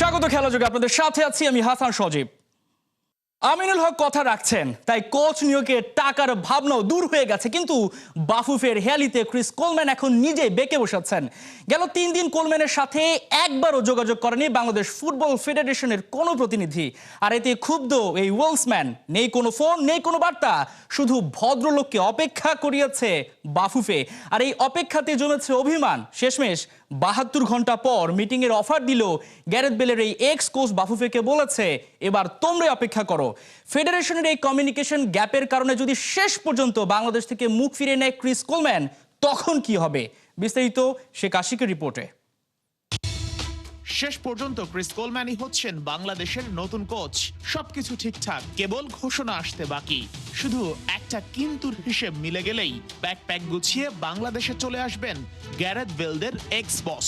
স্বাগত খেলা যোগে আপনাদের সাথে আছি আমি হাসান সজীব। আমিনুল হক কথা রাখছেন, তাই কোচ নিয়োগে টাকার ভাবনাও দূর হয়ে গেছে, কিন্তু বাফুফের হেয়ালিতে ক্রিস কোলম্যান এখন নিজেই বেঁকে বসাচ্ছেন। গেল 3 দিন কোলম্যানের সাথে একবারও যোগাযোগ করেনি বাংলাদেশ ফুটবল ফেডারেশনের কোনো প্রতিনিধি। আর এতে ক্ষুব্ধ এই ওয়েলসম্যান। নেই কোনো ফোন, নেই কোনো বার্তা, শুধু ভদ্রলোককে অপেক্ষা করিয়েছে বাফুফে। আর এই অপেক্ষাতে জমেছে অভিমান। শেষমেশ 72 ঘন্টা পর মিটিংয়ের অফার দিল গ্যারেথ বেলের এই এক্স কোচ বাফুফেকে বলেছে, এবার তোমরাই অপেক্ষা করো। ফেডারেশনের এই কমিউনিকেশন গ্যাপের কারণে যদি শেষ পর্যন্ত বাংলাদেশ থেকে মুখ ফিরে নেয় ক্রিস কোলম্যান, তখন কি হবে? বিস্তারিত শেখ আশিকের রিপোর্টে। শেষ পর্যন্ত ক্রিস কোলম্যানই হচ্ছেন বাংলাদেশের নতুন কোচ। সবকিছু ঠিকঠাক, কেবল ঘোষণা আসতে বাকি। শুধু একটা কিন্তুর হিসেব মিলে গেলেই ব্যাকপ্যাক গুছিয়ে বাংলাদেশে চলে আসবেন গ্যারেথ বেলদের এক্স বস।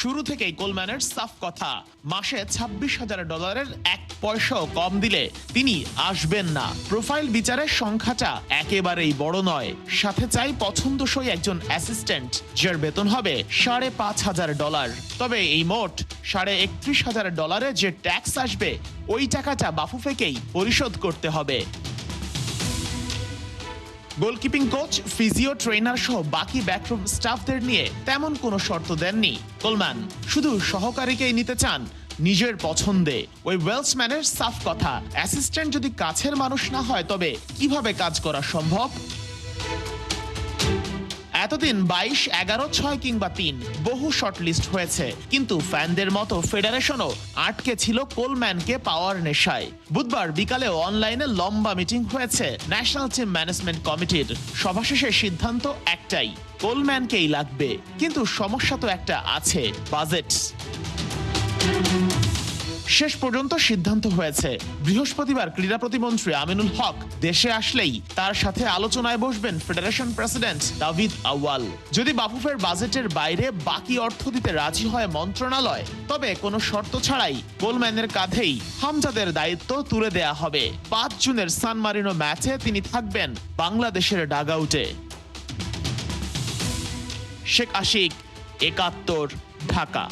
শুরু থেকেই কোলম্যানের সাফ কথা, মাসে $26,000 এক পয়সাও কম দিলে তিনি আসবেন না। প্রোফাইল বিচারের সংখ্যাটা একেবারেই বড় নয়, সাথে চাই পছন্দসই একজন অ্যাসিস্ট্যান্ট, যার বেতন হবে $5,500। তবে এই মোট $31,500 যে ট্যাক্স আসবে, ওই টাকাটা বাফুফেকেই পরিশোধ করতে হবে। গোলকিপিং কোচ, ফিজিও, ট্রেনার সহ বাকি ব্যাকরুম স্টাফদের নিয়ে তেমন কোনো শর্ত দেননি কোলম্যান। শুধু সহকারীকেই নিতে চান নিজের পছন্দে। ওই ওয়েলসম্যানের সাফ কথা, অ্যাসিস্ট্যান্ট যদি কাছের মানুষ না হয় তবে কিভাবে কাজ করা সম্ভব? এতদিন 22, 11, 6 কিংবা 3 বহু শর্টলিস্ট হয়েছে, কিন্তু ফ্যানদের মতো ফেডারেশনও আটকে ছিল কোলম্যানকে পাওয়ার নেশায়। বুধবার বিকালে অনলাইনে লম্বা মিটিং হয়েছে ন্যাশনাল টিম ম্যানেজমেন্ট কমিটির। সভা শেষে সিদ্ধান্ত একটাই, কোলম্যানকেই লাগবে। কিন্তু সমস্যা তো একটা আছে, বাজেট। শেষ পর্যন্ত সিদ্ধান্ত হয়েছে বৃহস্পতিবার ক্রীড়া প্রতিমন্ত্রী আমিনুল হক দেশে আসলেই তার সাথে আলোচনায় বসবেন ফেডারেশন প্রেসিডেন্ট দাভিদ আউয়াল। যদি বাফুফের বাজেটের বাইরে বাকি অর্থ দিতে রাজি হয় মন্ত্রণালয়, তবে কোনো শর্ত ছাড়াই কোলম্যানের কাঁধেই হামজাদের দায়িত্ব তুলে দেয়া হবে। 5 জুনের সান মারিনো ম্যাচে তিনি থাকবেন বাংলাদেশের ডাগআউটে। শেখ আশিক, 71, ঢাকা।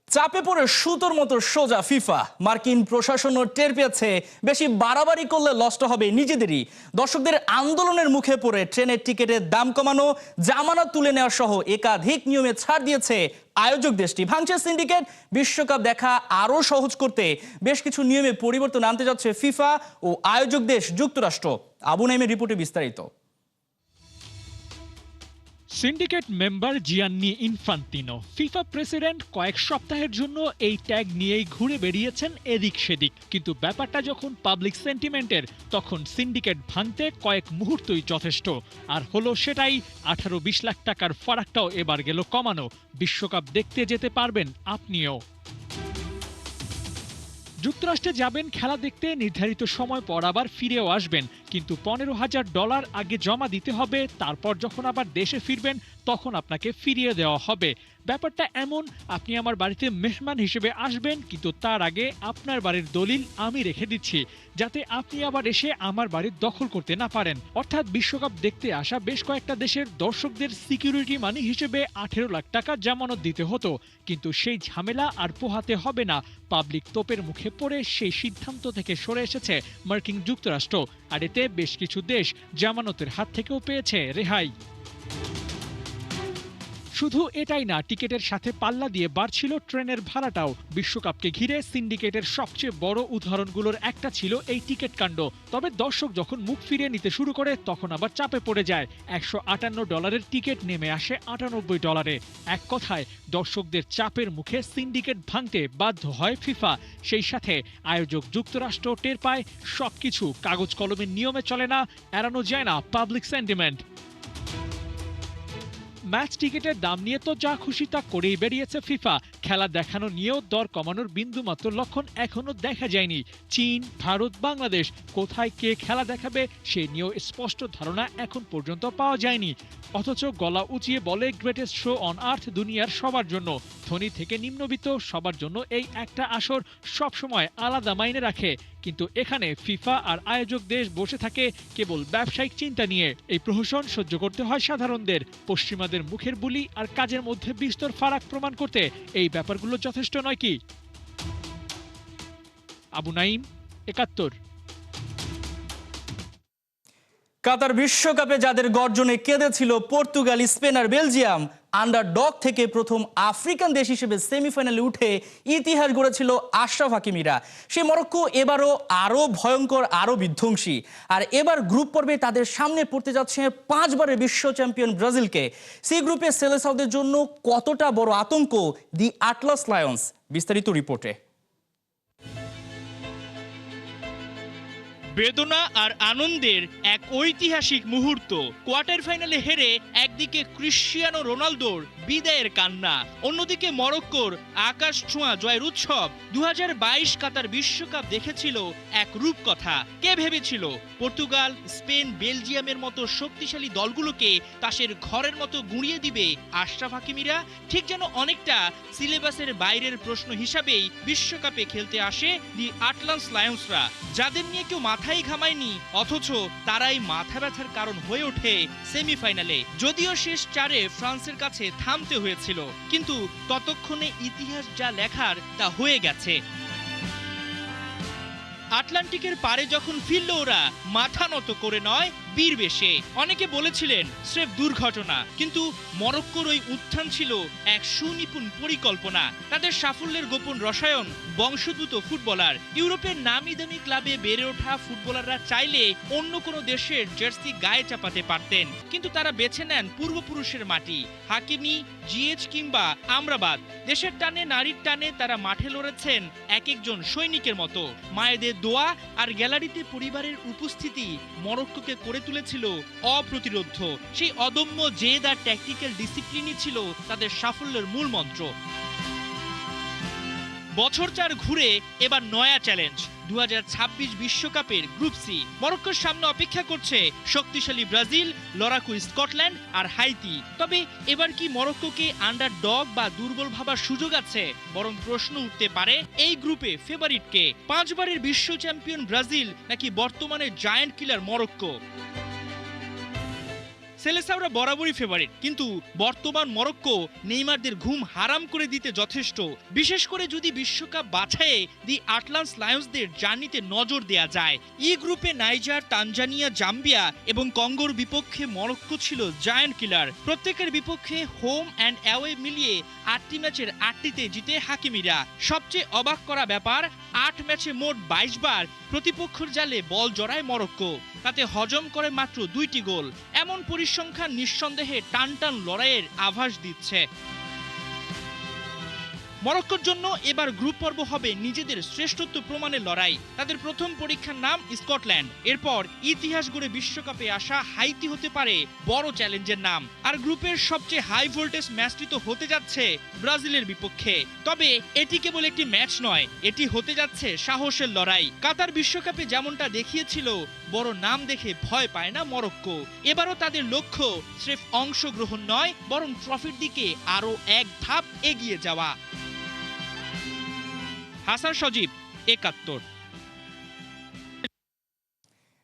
চাপে পড়ে সুতোর মতো সোজা ফিফা। মার্কিন প্রশাসনও টের পেয়েছে, বেশি বাড়াবাড়ি করলে লসটা হবে নিজেদেরই। দর্শকদের আন্দোলনের মুখে পড়ে ট্রেনের টিকিটের দাম কমানো, জামানত তুলে নেওয়া সহ একাধিক নিয়মে ছাড় দিয়েছে আয়োজক দেশটি। ভাঙছে সিন্ডিকেট। বিশ্বকাপ দেখা আরও সহজ করতে বেশ কিছু নিয়মে পরিবর্তন আনতে যাচ্ছে ফিফা ও আয়োজক দেশ যুক্তরাষ্ট্র। আবু নাইমের রিপোর্টে বিস্তারিত। Syndicate member Gianni Infantino, FIFA president, কয়েক সপ্তাহের জন্য এই ট্যাগ নিয়েই ঘুরে বেরিয়েছেন এদিক সেদিক। কিন্তু ব্যাপারটা যখন পাবলিক সেন্টিমেন্টের, তখন সিন্ডিকেট ভাঙতে কয়েক মুহূর্তই যথেষ্ট। আর হলো সেটাই, 18-20 লাখ টাকার ফারাকটাও এবার গেল কমানো। বিশ্বকাপ দেখতে যেতে পারবেন আপনিও। যুক্তরাষ্ট্রে যাবেন খেলা দেখতে, নির্ধারিত সময় পর আবার ফিরেও আসবেন, কিন্তু $15,000 আগে জমা দিতে হবে। তারপর যখন আবার দেশে ফিরবেন, তখন আপনাকে ফিরিয়ে দেওয়া হবে। ব্যাপারটা এমন, আপনি আমার বাড়িতে মেহমান হিসেবে আসবেন, কিন্তু তার আগে আপনার বাড়ির দলিল আমি রেখে দিচ্ছি, যাতে আপনি আবার এসে আমার বাড়ির দখল করতে না পারেন। অর্থাৎ বিশ্বকাপ দেখতে আসা বেশ কয়েকটা দেশের দর্শকদের সিকিউরিটি মানি হিসেবে 18 লাখ টাকা জামানত দিতে হতো, কিন্তু সেই ঝামেলা আর পোহাতে হবে না। পাবলিক তোপের মুখে পড়ে সেই সিদ্ধান্ত থেকে সরে এসেছে মার্কিন যুক্তরাষ্ট্র। আর এতে বেশ কিছু দেশ জামানতের হাত থেকেও পেয়েছে রেহাই। শুধু এটাই না, টিকেটের সাথে পাল্লা দিয়ে বাড়ছিল ট্রেনের ভাড়াটাও। বিশ্বকাপকে ঘিরে সিন্ডিকেটের সবচেয়ে বড় উদাহরণগুলোর একটা ছিল এই টিকেট কাণ্ড। তবে দর্শক যখন মুখ ফিরিয়ে নিতে শুরু করে, তখন আবার চাপে পড়ে যায়। $158 টিকিট নেমে আসে $98। এক কথায়, দর্শকদের চাপের মুখে সিন্ডিকেট ভাঙতে বাধ্য হয় ফিফা। সেই সাথে আয়োজক যুক্তরাষ্ট্র টের পায় সবকিছু কাগজ কলমের নিয়মে চলে না, এড়ানো যায় না পাবলিক সেন্টিমেন্ট। ম্যাচ টিকিটের দাম নিয়ে তো যা খুশি তা করেই বেরিয়েছে ফিফা। খেলা দেখানো নিয়েও দর কমানোর বিন্দুমাত্র লক্ষণ এখনো দেখা যায়নি। চীন, ভারত, বাংলাদেশ কোথায় কে খেলা দেখাবে সে নিয়েও স্পষ্ট ধারণা এখন পর্যন্ত পাওয়া যায়নি। অথচ গলা উঁচিয়ে বলে গ্রেটেস্ট শো অন আর্থ দুনিয়ার সবার জন্য। ধনী থেকে নিম্নবিত্ত সবার জন্য এই একটা আসর সবসময় আলাদা মাইনে রাখে। কিন্তু এখানে ফিফা আর আয়োজক দেশ বসে থাকে কেবল ব্যবসায়িক চিন্তা নিয়ে। এই প্রহসন সহ্য করতে হয় সাধারণদের। পশ্চিমাদের মুখের বুলি আর কাজের মধ্যে বিস্তর ফারাক প্রমাণ করতে এই ব্যাপারগুলো যথেষ্ট নয় কি? আবু নাইম, ৭১। কাতার বিশ্বকাপে যাদের গর্জনে কেঁদেছিল পর্তুগাল, স্পেন আর বেলজিয়াম, আন্ডারডগ থেকে প্রথম আফ্রিকান দেশ হিসেবে সেমিফাইনালে উঠে ইতিহাস গড়েছিল আশরাফ হাকিমিরা। সেই মরক্কো এবারও আরও ভয়ঙ্কর, আরও বিধ্বংসী। আর এবার গ্রুপ পর্বে তাদের সামনে পড়তে যাচ্ছে 5 বারের বিশ্ব চ্যাম্পিয়ন ব্রাজিলকে। সি গ্রুপে সেলেসাওদের জন্য কতটা বড় আতঙ্ক দি আটলাস লায়ন্স, বিস্তারিত রিপোর্টে। বেদনা আর আনন্দের এক ঐতিহাসিক মুহূর্ত। কোয়ার্টার ফাইনালে হেরে একদিকে ক্রিশ্চিয়ানো রোনালদোর বিদায়ের কান্না, অন্যদিকে মরক্কোর আকাশ ছোঁয়া জয়ের উৎসব। 2022 কাতার বিশ্বকাপ দেখেছিল এক রূপকথা। কে ভেবেছিল পর্তুগাল, স্পেন, বেলজিয়ামের মতো শক্তিশালী দলগুলোকে তাসের ঘরের মতো গুঁড়িয়ে দিবে আশরাফ হাকিমিরা? ঠিক যেন অনেকটা সিলেবাসের বাইরের প্রশ্ন হিসাবেই বিশ্বকাপে খেলতে আসে দি আটলান্স লায়ন্সরা, যাদের নিয়ে কেউ মাথাই ঘামায়নি, অথচ তারাই মাথা ব্যথার কারণ হয়ে ওঠে সেমিফাইনালে। যদিও শেষ 4-এ ফ্রান্সের কাছে থামতে হয়েছিল, কিন্তু ততক্ষণে ইতিহাস যা লেখার তা হয়ে গেছে। আটলান্টিকের পারে যখন ফিরল ওরা, মাথা নত করে নয়, বীর বেশে। অনেকে বলেছিলেন স্রেফ দুর্ঘটনা, কিন্তু মরক্কোর ওই উত্থান ছিল এক সুনিপুণ পরিকল্পনা। তাদের সাফল্যের গোপন রসায়ন বংশোদ্ভূত ফুটবলার। ইউরোপের নামি দামি ক্লাবে বেড়ে ওঠা ফুটবলাররা চাইলে অন্য কোনো দেশের জার্সি গায়ে চাপাতে পারতেন, কিন্তু তারা বেছে নেন পূর্বপুরুষের মাটি। হাকিমি, জিএচ কিংবা আমরাবাদ, দেশের টানে নারীর টানে তারা মাঠে লড়েছেন এক একজন সৈনিকের মতো। মায়েদের দোয়া আর গ্যালারিতে পরিবারের উপস্থিতি মরক্কোকে করে তুলেছিল অপ্রতিরোধ্য। সেই অদম্য জেদ আর ট্যাকটিক্যাল ডিসিপ্লিনই ছিল তাদের সাফল্যের মূল মন্ত্র। বছর 4 ঘুরে এবার নয়া চ্যালেঞ্জ, 2026 বিশ্বকাপের গ্রুপ সি। মরক্কোর সামনে অপেক্ষা করছে শক্তিশালী ব্রাজিল, লড়াকু স্কটল্যান্ড আর হাইতি। তবে এবার কি মরক্কোকে আন্ডারডগ বা দুর্বল ভাবার সুযোগ আছে? বরং প্রশ্ন উঠতে পারে এই গ্রুপে ফেভারিটকে, 5 বারের বিশ্ব চ্যাম্পিয়ন ব্রাজিল নাকি বর্তমানে জায়ান্ট কিলার মরক্কো? সেলেসাওরা বরাবরই ফেভারিট, কিন্তু বর্তমান মরক্কো নেইমারদের ঘুম হারাম করে দিতে যথেষ্ট। বিশেষ করে যদি বিশ্বকাপ বাছাইয়ে দি আটলান্স লায়ন্সদের জার্নিতে নজর দেয়া যায়। ই গ্রুপে নাইজার, তানজানিয়া, জাম্বিয়া এবং কঙ্গোর বিপক্ষে মরক্কো ছিল জায়ান্ট কিলার। প্রত্যেকের বিপক্ষে হোম অ্যান্ড অ্যাওয়ে মিলিয়ে 8টি ম্যাচের 8টিতে জিতে হাকিমিরা। সবচেয়ে অবাক করা ব্যাপার, 8 ম্যাচে মোট 22 বার প্রতিপক্ষের জালে বল জড়ায় মরক্কো, তাতে হজম করে মাত্র 2টি গোল। এমন পরিসংখ্যান নিঃসন্দেহে টানটান লড়াইয়ের আভাস দিচ্ছে। মরক্কোর জন্য এবার গ্রুপ পর্ব হবে নিজেদের শ্রেষ্ঠত্ব প্রমাণের লড়াই। তাদের প্রথম পরীক্ষার নাম স্কটল্যান্ড, এরপর ইতিহাস গড়ে বিশ্বকাপে আসা হাইতি হতে পারে বড় চ্যালেঞ্জের নাম। আর গ্রুপের সবচেয়ে হাই ভোল্টেজ ম্যাচটি তো হতে যাচ্ছে ব্রাজিলের বিপক্ষে। তবে এটি কেবল একটি ম্যাচ নয়, এটি হতে যাচ্ছে সাহসের লড়াই। কাতার বিশ্বকাপে যেমনটা দেখিয়েছিল, বড় নাম দেখে ভয় পায় না মরক্কো। এবারও তাদের লক্ষ্য স্রেফ অংশগ্রহণ নয়, বরং ট্রফির দিকে আরও এক ধাপ এগিয়ে যাওয়া। হাসান সজীব, ৭১।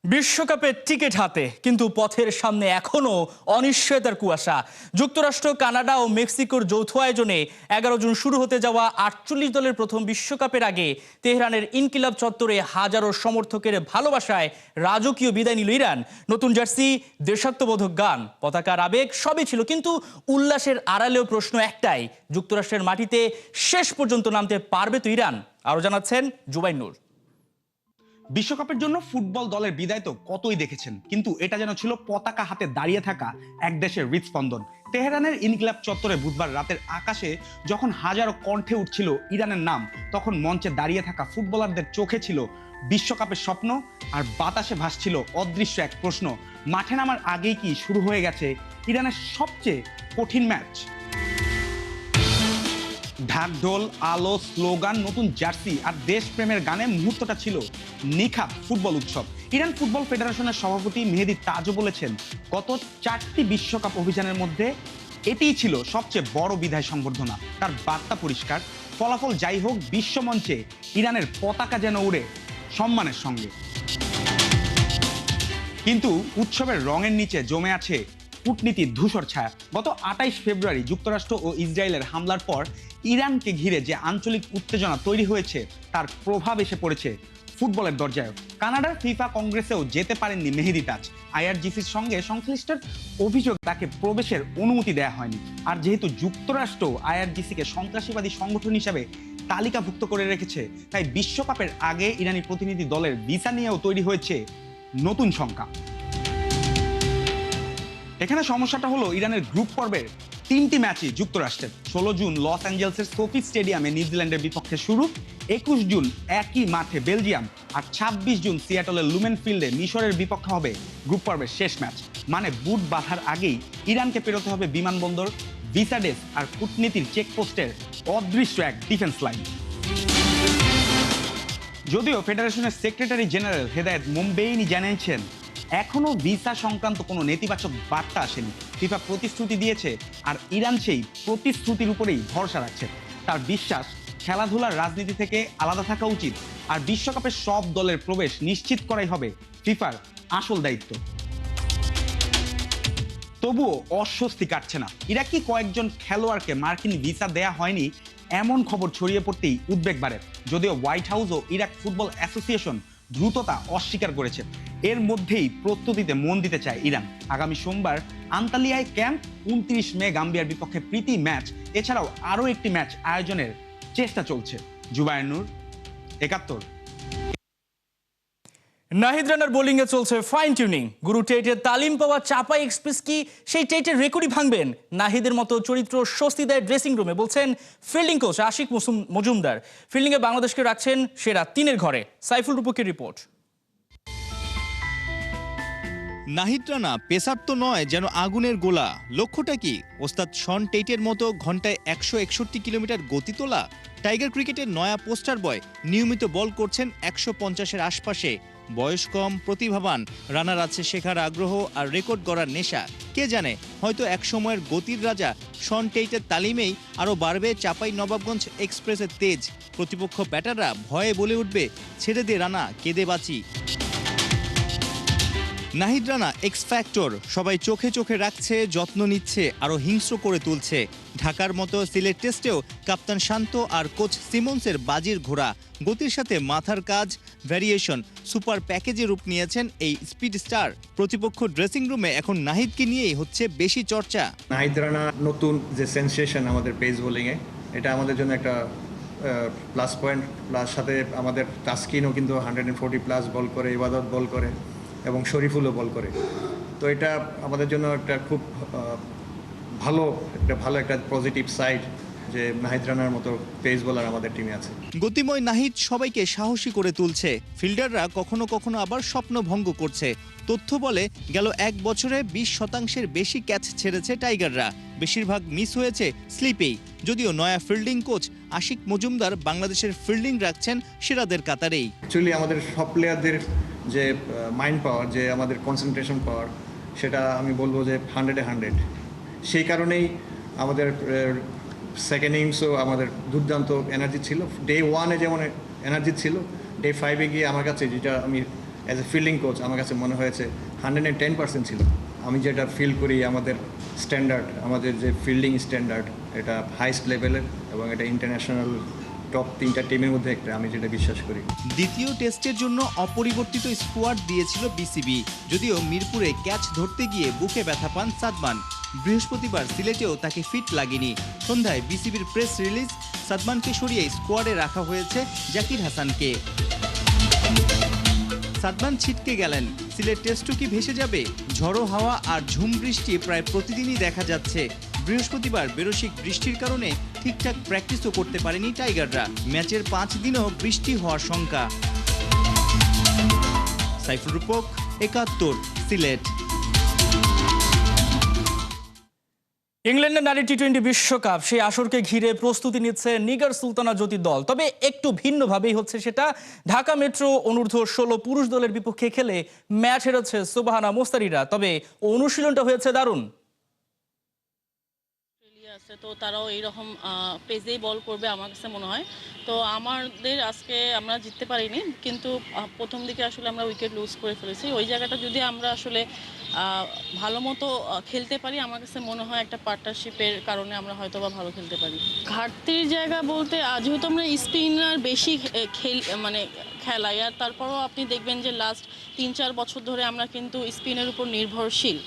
বিশ্বকাপের টিকিট হাতে, কিন্তু পথের সামনে এখনো অনিশ্চয়তার কুয়াশা। যুক্তরাষ্ট্র, কানাডা ও মেক্সিকোর যৌথ আয়োজনে 11 জুন শুরু হতে যাওয়া 48 দলের প্রথম বিশ্বকাপের আগে তেহরানের ইনকিলাব চত্বরে হাজারো সমর্থকের ভালোবাসায় রাজকীয় বিদায় নিল ইরান। নতুন জার্সি, দেশাত্মবোধক গান, পতাকার আবেগ সবই ছিল, কিন্তু উল্লাসের আড়ালেও প্রশ্ন একটাই, যুক্তরাষ্ট্রের মাটিতে শেষ পর্যন্ত নামতে পারবে তো ইরান? আরো জানাচ্ছেন জুবাইর নূর। বিশ্বকাপের জন্য ফুটবল দলের বিদায় তো কতই দেখেছেন, কিন্তু এটা যেন ছিল পতাকা হাতে দাঁড়িয়ে থাকা এক দেশের হৃদস্পন্দন। তেহরানের ইনকিলাব চত্বরে বুধবার রাতের আকাশে যখন হাজারো কণ্ঠে উঠছিল ইরানের নাম, তখন মঞ্চে দাঁড়িয়ে থাকা ফুটবলারদের চোখে ছিল বিশ্বকাপের স্বপ্ন, আর বাতাসে ভাসছিল অদৃশ্য এক প্রশ্ন, মাঠে নামার আগেই কি শুরু হয়ে গেছে ইরানের সবচেয়ে কঠিন ম্যাচ? ঢাকঢোল, আলো, স্লোগান, নতুন জার্সি আর দেশপ্রেমের গানে মুহূর্তটা ছিল নিখাত ফুটবল উৎসব। ইরান ফুটবল ফেডারেশনের সভাপতি মেহেদি তাজও বলেছেন, গত 4টি বিশ্বকাপ অভিযানের মধ্যে এটিই ছিল সবচেয়ে বড় বিদায় সংবর্ধনা। তার বার্তা পরিষ্কার, ফলাফল যাই হোক, বিশ্বমঞ্চে ইরানের পতাকা যেন উড়ে সম্মানের সঙ্গে। কিন্তু উৎসবের রঙের নিচে জমে আছে কূটনীতির ধূসর ছায়া। গত 28 ফেব্রুয়ারি যুক্তরাষ্ট্র ও ইসরায়েলের হামলার পর ইরানকে ঘিরে যে আঞ্চলিক উত্তেজনা তৈরি হয়েছে তার প্রভাব এসে পড়েছে ফুটবলের দরজায়। কানাডার ফিফা কংগ্রেসেও যেতে পারেননি মেহেদী তাজ। আইআরজিসির সঙ্গে সংশ্লিষ্টের অভিযোগ তাকে প্রবেশের অনুমতি দেওয়া হয়নি। আর যেহেতু যুক্তরাষ্ট্র আইআরজিসিকে সন্ত্রাসবাদী সংগঠন হিসাবে তালিকাভুক্ত করে রেখেছে, তাই বিশ্বকাপের আগে ইরানি প্রতিনিধি দলের ভিসা নিয়েও তৈরি হয়েছে নতুন শঙ্কা। এখানে সমস্যাটা হলো ইরানের গ্রুপ পর্বের 3টি ম্যাচই যুক্তরাষ্ট্রের। 16 জুন লস অ্যাঞ্জেলসের সোফি স্টেডিয়ামে নিউজিল্যান্ডের বিপক্ষে শুরু, 21 জুন একই মাঠে বেলজিয়াম, আর 26 জুন সিয়াটলের লুমেন ফিল্ডে মিশরের বিপক্ষে হবে গ্রুপ পর্বের শেষ ম্যাচ। মানে বুট বাঁধার আগেই ইরানকে পেরোতে হবে বিমানবন্দর, ভিসা ডেস্ক আর কূটনীতির চেকপোস্টের অদৃশ্য এক ডিফেন্স লাইন। যদিও ফেডারেশনের সেক্রেটারি জেনারেল হেদায়েত মুম্বেইনি জানিয়েছেন এখনো ভিসা সংক্রান্ত কোনো নেতিবাচক বার্তা আসেনি। ফিফা প্রতিশ্রুতি দিয়েছে আর ইরান সেই প্রতিশ্রুতির উপরেই ভরসা রাখছে। তার বিশ্বাস খেলাধুলার রাজনীতি থেকে আলাদা থাকা উচিত, আর বিশ্বকাপের সব দলের প্রবেশ নিশ্চিত করাই হবে ফিফার আসল দায়িত্ব। তবুও অস্বস্তি কাটছে না। ইরাকি কয়েকজন খেলোয়াড়কে মার্কিন ভিসা দেয়া হয়নি এমন খবর ছড়িয়ে পড়তেই উদ্বেগ বাড়ে। যদিও হোয়াইট হাউস ও ইরাক ফুটবল অ্যাসোসিয়েশন দ্রুততা অস্বীকার করেছে। এর মধ্যেই প্রস্তুতিতে মন দিতে চায় ইরান। আগামী সোমবার আন্তালিয়ায় ক্যাম্প, 29 মে গাম্বিয়ার বিপক্ষে প্রীতি ম্যাচ, এছাড়াও আরও একটি ম্যাচ আয়োজনের চেষ্টা চলছে। জুবায়ের নূর, 71। নাহিদ রানার বোলিংয়ে চলছে ফাইন টিউনিং। গুরু টেটের তালিম পাওয়া চাপাই এক্সপ্রেস কি সেই টেটের রেকর্ডই ভাঙবেন? নাহিদের মতো চরিত্র স্বস্তি দেয় ড্রেসিং রুমে, বলছেন ফিল্ডিং কোচ আশিক মজুমদার। ফিল্ডিংয়ে বাংলাদেশকে রাখছেন সেরা 3-এর ঘরে। সাইফুল রূপকের রিপোর্ট। নাহিদ রানা পেসার তো নয়, যেন আগুনের গোলা। লক্ষ্যটা কি? ওস্তাদ শন টেটের মতো ঘন্টায় 161 কিলোমিটার গতি তোলা? টাইগার ক্রিকেটের নয়া পোস্টার বয় নিয়মিত বল করছেন 150-এর আশপাশে। বয়স কম, প্রতিভাবান। রানার আছে শেখার আগ্রহ আর রেকর্ড গড়ার নেশা। কে জানে, হয়তো একসময়ের গতির রাজা শন টেটের তালিমেই আরও বাড়বে চাপাই নবাবগঞ্জ এক্সপ্রেসের তেজ। প্রতিপক্ষ ব্যাটাররা ভয়ে বলে উঠবে, ছেড়ে দে রানা, কেঁদে বাঁচি। Nahid Rana x factor. সবাই চোখে চোখে রাখছে, যত্ন নিচ্ছে, আরও হিংস্র করে তুলছে। ঢাকার মতো সিলেট টেস্টেও কাপ্তান শান্ত আর কোচ সিমন্সের বাজির ঘোড়া। গতির সাথে মাথার কাজ, ভ্যারিয়েশন, সুপার প্যাকেজে রূপ নিয়েছেন এই স্পিড স্টার। প্রতিপক্ষ ড্রেসিং রুমে এখন নাহিদকে নিয়েই হচ্ছে বেশি চর্চা। নাহিদ রানা নতুন যে সেন্সেশন আমাদের পেস বোলিংয়ে, এটা আমাদের জন্য একটা প্লাস পয়েন্ট। প্লাস সাথে আমাদের তাসকিনও কিন্তু 140 প্লাস বল করে, ইবাদত বল করে এবং শরীফুলও বল করে। তো এটা আমাদের জন্য একটা খুব ভালো একটা পজিটিভ সাইড যে নাহিদ রানার মতো পেস বোলার আমাদের টিমে আছে। গতিময় নাহিদ সবাইকে সাহসী করে তুলছে। ফিল্ডাররা কখনো কখনো আবার স্বপ্ন ভঙ্গ করছে। তথ্য বলে গেল 1 বছরে 20% বেশি ক্যাচ ছেড়েছে টাইগাররা। বেশিরভাগ মিস হয়েছে স্লিপেই। যদিও নয়া ফিল্ডিং কোচ আশিক মজুমদার বাংলাদেশের ফিল্ডিং রাখছেন সেরাদের কাতারেই। অ্যাকচুয়ালি আমাদের সব প্লেয়ারদের যে মাইন্ড পাওয়ার, যে আমাদের কনসেন্ট্রেশন পাওয়ার, সেটা আমি বলবো যে 100-এ 100। সেই কারণেই আমাদের সেকেন্ড ইনিংসও আমাদের দুর্দান্ত এনার্জি ছিল। ডে 1-এ যেমন এনার্জি ছিল, ডে 5-এ গিয়ে আমার কাছে, যেটা আমি অ্যাজ এ ফিল্ডিং কোচ আমার কাছে মনে হয়েছে 110% ছিল। আমি যেটা ফিল করি আমাদের স্ট্যান্ডার্ড, আমাদের যে ফিল্ডিং স্ট্যান্ডার্ড, এটা হাইস্ট লেভেলের এবং এটা ইন্টারন্যাশনাল টপ 3টা টিমের মধ্যে একটা, আমি যেটা বিশ্বাস করি। দ্বিতীয় টেস্টের জন্য অপরিবর্তিত স্কোয়াড দিয়েছিল বিসিবি। যদিও মিরপুরে ক্যাচ ধরতে গিয়ে বুকে ব্যথা পান সাদমান। বৃহস্পতিবার সিলেটেও তাকে ফিট লাগেনি। সন্ধ্যায় বিসিবির প্রেস রিলিজ, সাদমানকে সরিয়ে স্কোয়াডে রাখা হয়েছে জাকির হাসানকে। সাদমান ছিটকে গেলেন। সিলেট টেস্টও কি ভেসে যাবে? ঝড়ো হাওয়া আর ঝুম বৃষ্টি প্রায় প্রতিদিনই দেখা যাচ্ছে। বৃহস্পতিবার বেরসিক বৃষ্টির কারণে ঠিকঠাক প্র্যাকটিসও করতে পারেনি টাইগাররা। ম্যাচের 5 দিনও বৃষ্টি হওয়ার শঙ্কা। সাইফুল রূপক, 71, সিলেট। ইংল্যান্ডের নারী টি-20 বিশ্বকাপ সেই আসরকে ঘিরে প্রস্তুতি নিচ্ছে নিগার সুলতানা জ্যোতির দল। তবে একটু ভিন্নভাবেই হচ্ছে সেটা। ঢাকা মেট্রো অনূর্ধ্ব 16 পুরুষ দলের বিপক্ষে খেলে ম্যাচ হেরেছে সুবহানা মোস্তারিরা। তবে অনুশীলনটা হয়েছে দারুণ। আছে, তো তারাও এইরকম পেজেই বল করবে আমার কাছে মনে হয়। তো আমাদের আজকে আমরা জিততে পারিনি, কিন্তু প্রথম দিকে আসলে আমরা উইকেট লুজ করে ফেলেছি। ওই জায়গাটা যদি আমরা আসলে ভালো মতো খেলতে পারি, আমার কাছে মনে হয় একটা পার্টনারশিপের কারণে আমরা হয়তো বা ভালো খেলতে পারি। ঘাটতির জায়গা বলতে যেহেতু আমরা স্পিনার বেশি খেলাই, আর তারপরও আপনি দেখবেন যে লাস্ট 3-4 বছর ধরে আমরা কিন্তু স্পিনের উপর নির্ভরশীল।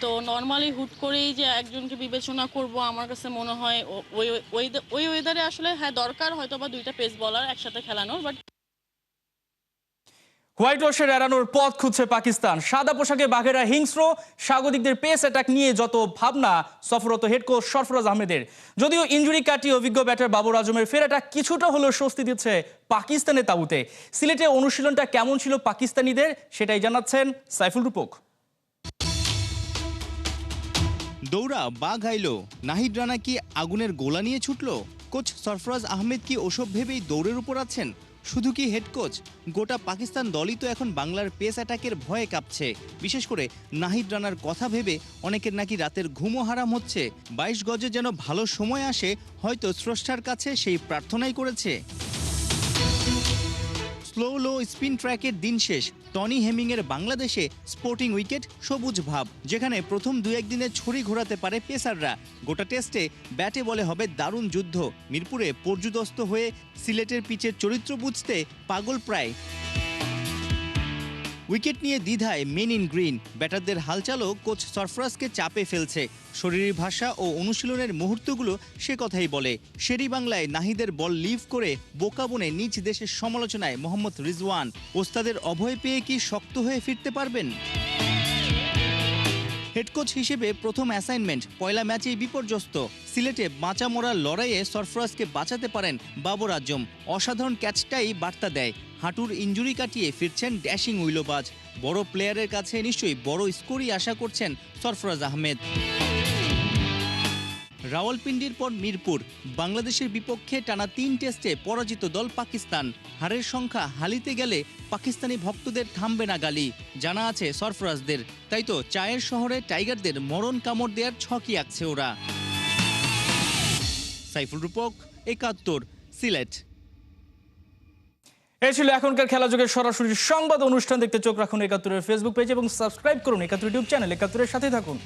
তো নর্মালি হুট করেই যে একজনকে বিবেচনা করব, আমার কাছে মনে হয় ওই ওয়েদারে আসলে হ্যাঁ দরকার হয়তো বা 2টা পেস বলার একসাথে খেলানোর, বাট হোয়াইট ওয়াশের এড়ানোর পথ খুঁজছে পাকিস্তান। সাদা পোশাকে বাঘেরা হিংস্র, স্বাগতিকদের পেস অ্যাটাক নিয়ে যত ভাবনা সফররত হেড কোচ সরফরাজ আহমেদের। যদিও ইনজুরি কাটিয়ে অভিজ্ঞ ব্যাটার বাবর আজমের ফেরাটা কিছুটা হলেও স্বস্তি দিচ্ছে পাকিস্তানের তাঁবুতে। সিলেটে অনুশীলনটা কেমন ছিল পাকিস্তানিদের, সেটাই জানাচ্ছেন সাইফুল রূপক। দৌড়া বাঘ আইলো, নাহিদ রানা কি আগুনের গোলা নিয়ে ছুটলো? কোচ সরফরাজ আহমেদ কি ওসব ভেবেই দৌড়ের উপর আছেন? শুধু কি হেড কোচ, গোটা পাকিস্তান দলই তো এখন বাংলার পেস অ্যাটাকের ভয়ে কাঁপছে। বিশেষ করে নাহিদ রানার কথা ভেবে অনেকের নাকি রাতের ঘুমও হারাম হচ্ছে। 22 গজে যেন ভালো সময় আসে, হয়তো স্রষ্টার কাছে সেই প্রার্থনাই করেছে। স্লো লো স্পিন ট্র্যাকের দিন শেষ। টনি হেমিংয়ের বাংলাদেশে স্পোর্টিং উইকেট সবুজ ভাব, যেখানে প্রথম 2-1 দিনে ছড়ি ঘোরাতে পারে পেসাররা। গোটা টেস্টে ব্যাটে বলে হবে দারুণ যুদ্ধ। মিরপুরে পর্যুদস্ত হয়ে সিলেটের পিচের চরিত্র বুঝতে পাগল প্রায়। উইকেট নিয়ে দ্বিধায় মেন ইন গ্রিন। ব্যাটারদের হালচালও কোচ সরফরাজকে চাপে ফেলছে। শরীরী ভাষা ও অনুশীলনের মুহূর্তগুলো সে কথাই বলে। শেরি বাংলায় নাহিদের বল লিভ করে বোকা বনে নিজ দেশের সমালোচনায় মোহাম্মদ রিজওয়ান। ওস্তাদের অভয় পেয়ে কি শক্ত হয়ে ফিরতে পারবেন? হেড কোচ হিসেবে প্রথম অ্যাসাইনমেন্ট পয়লা ম্যাচেই বিপর্যস্ত। সিলেটে বাঁচা মরার লড়াইয়ে সরফরাজকে বাঁচাতে পারেন বাবর আজম। অসাধারণ ক্যাচটাই বার্তা দেয়। হাঁটুর ইনজুরি কাটিয়ে ফিরছেন ড্যাশিং উইলোবাজ। বড় প্লেয়ারের কাছে নিশ্চয়ই বড় স্কোরই আশা করছেন সরফরাজ আহমেদ। রাওয়ালপিন্ডির পর মিরপুর, বাংলাদেশের বিপক্ষে টানা 3 টেস্টে পরাজিত দল পাকিস্তান। হারের সংখ্যা হালিতে গেলে পাকিস্তানি ভক্তদের থামবে না গালি, জানা আছে সরফরাজদের। তাই তো চায়ের শহরে টাইগারদের মরণ কামড় দেওয়ার ছকই আঁকছে ওরা। সাইফুল রূপক, 71, সিলেট। এই ছিল এখনকার খেলা যুগের সরাসরি সংবাদ অনুষ্ঠান। দেখতে চোখ রাখুন 71-এর ফেসবুক পেজ এবং সাবস্ক্রাইব করুন 71 ইউটিউব চ্যানেল। 71-এর সাথে থাকুন।